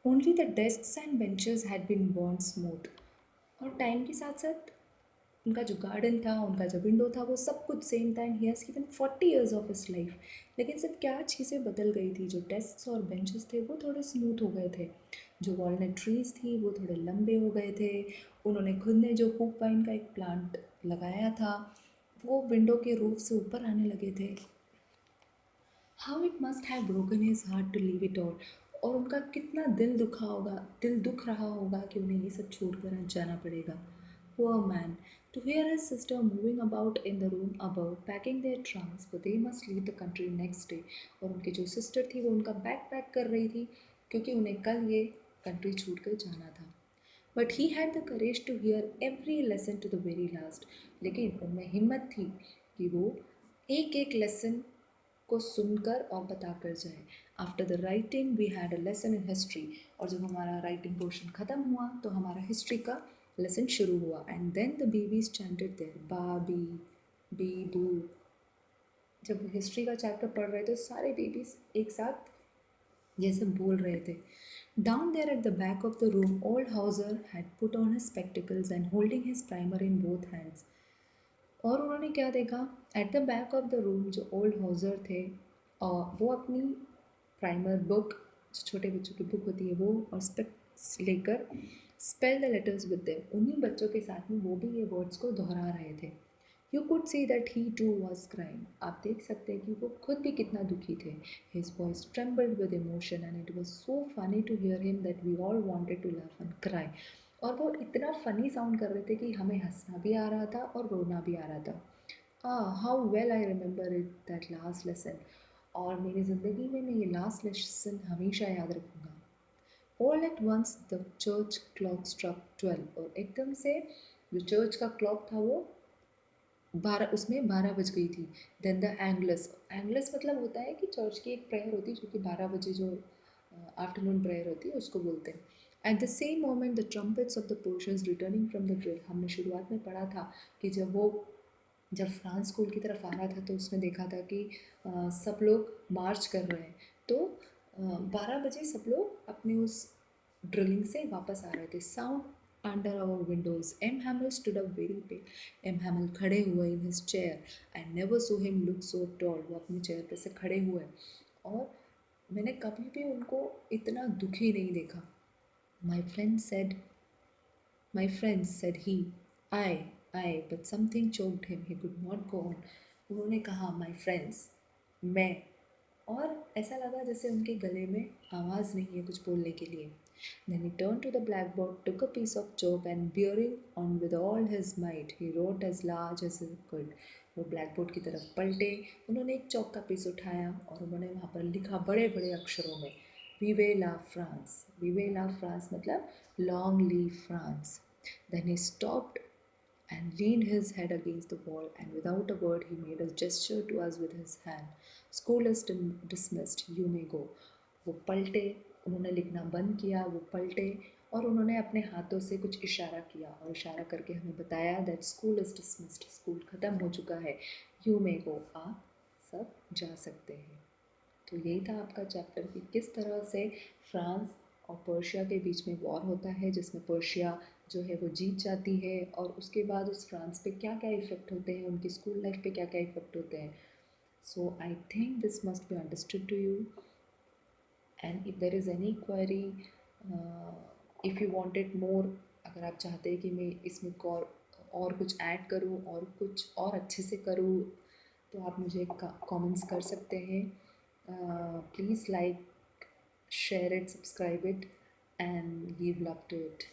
Only the desks and benches had been burn smooth. और time के साथ साथ उनका जो गार्डन था, उनका जो विंडो था, वो सब कुछ सेम था। And he has given 40 years of his life. लेकिन सिर्फ क्या चीज़ें बदल गई थी, जो डेस्क और बेंचेस थे वो थोड़े स्मूथ हो गए थे, जो वॉलनट ट्रीज थी वो थोड़े लंबे हो गए थे। उन्होंने खुद ने जो हुक वाइन का एक प्लांट लगाया था वो विंडो के रूफ से ऊपर आने लगे थे। How it must have broken his heart to leave it all. और उनका कितना दिल दुखा होगा, दिल दुख रहा होगा कि उन्हें ये सब छोड़कर आज जाना पड़ेगा। Poor man, to hear his sister moving about in the room above, packing their trunks, for they must leave the country next day। और उनकी जो सिस्टर थी वो उनका बैग पैक कर रही थी क्योंकि उन्हें कल ये कंट्री छूट कर जाना था। But he had the courage to hear every lesson to the very last. लेकिन उनमें हिम्मत थी कि वो एक एक लेसन को सुनकर और बताकर जाए। After the writing we had a lesson in history. और जब हमारा राइटिंग पोर्शन ख़त्म हुआ तो हमारा हिस्ट्री का लेसन शुरू हुआ। And then the babies chanted there बाबी बीबू। जब हिस्ट्री का चैप्टर पढ़ रहे थे सारे बेबीज एक साथ ये सब बोल रहे थे। Down there at the back of the room, old Hauser had put on his spectacles and holding his primer in both hands। और उन्होंने क्या देखा, at the back of the room जो ओल्ड हाउसर थे और वो अपनी प्राइमर बुक, जो छोटे बच्चों की बुक होती है वो, और स्पेक्स लेकर spell the letters with them. उन्हीं बच्चों के साथ में वो भी ये वर्ड्स को दोहरा रहे थे। You could see that he too was crying. आप देख सकते हैं कि वो खुद भी कितना दुखी थे। His voice trembled with emotion and it was so funny to hear him that we all wanted to laugh and cry. और वो इतना फ़नी साउंड कर रहे थे कि हमें हंसना भी आ रहा था और रोना भी आ रहा था। How well I remember it that last lesson. और मेरी ज़िंदगी में मैं ये लास्ट लेसन हमेशा याद रखूँगा। All at once the church clock struck 12। और एकदम से जो चर्च का क्लॉक था वो 12, उसमें 12 बज गई थी। Then the एंग्लस। एंग्लस मतलब होता है कि चर्च की एक प्रेयर होती है जो कि 12 बजे जो आफ्टरनून प्रेयर होती है उसको बोलते हैं। At the same moment the trumpets of the Persians returning from the drill. हमने शुरुआत में पढ़ा था कि जब फ्रांस स्कूल की तरफ आ रहा था तो उसने देखा था कि सब लोग मार्च कर रहे हैं। तो 12 बजे सब लोग अपने उस ड्रिलिंग से वापस आ रहे थे। Sound under our windows. M Hamel stood up very pale. M Hamel खड़े हुए in his chair. I never saw him look so tall. वो अपनी चेयर पे से खड़े हुए और मैंने कभी भी उनको इतना दुखी नहीं देखा। My friend said My friends, said he. I, but something choked him. He could not go on. उन्होंने कहा my friends, मैं, और ऐसा लगा जैसे उनके गले में आवाज़ नहीं है कुछ बोलने के लिए। Then he turned to the blackboard, took a piece of chalk and bearing on with all his might, he wrote as large as he could। वो ब्लैक बोर्ड की तरफ पलटे, उन्होंने एक चौक का पीस उठाया और उन्होंने वहाँ पर लिखा बड़े बड़े अक्षरों में, विवे ला फ्रांस। विवे ला फ्रांस मतलब long leave France. Then he stopped and leaned his head against the wall, and without a word he made a gesture to us with his hand। School is dismissed, you may go। वो पलटे, उन्होंने लिखना बंद किया, वो पलटे और उन्होंने अपने हाथों से कुछ इशारा किया और इशारा करके हमें बताया that school is dismissed, school ख़त्म हो चुका है। यू मे गो, आप सब जा सकते हैं। तो यही था आपका चैप्टर कि किस तरह से फ्रांस और पर्शिया के बीच में वॉर होता है, जिसमें पर्शिया जो है वो जीत जाती है और उसके बाद उस फ्रांस पे क्या क्या इफ़ेक्ट होते हैं, उनकी स्कूल लाइफ पे क्या क्या इफ़ेक्ट होते हैं। So I think this must be understood to you. And if there is any query, if you wanted more, अगर आप चाहते हैं कि मैं इसमें और कुछ ऐड करूँ और कुछ और अच्छे से करूँ तो आप मुझे कमेंट्स कर सकते हैं। Please like, share it, subscribe it, and give love to it.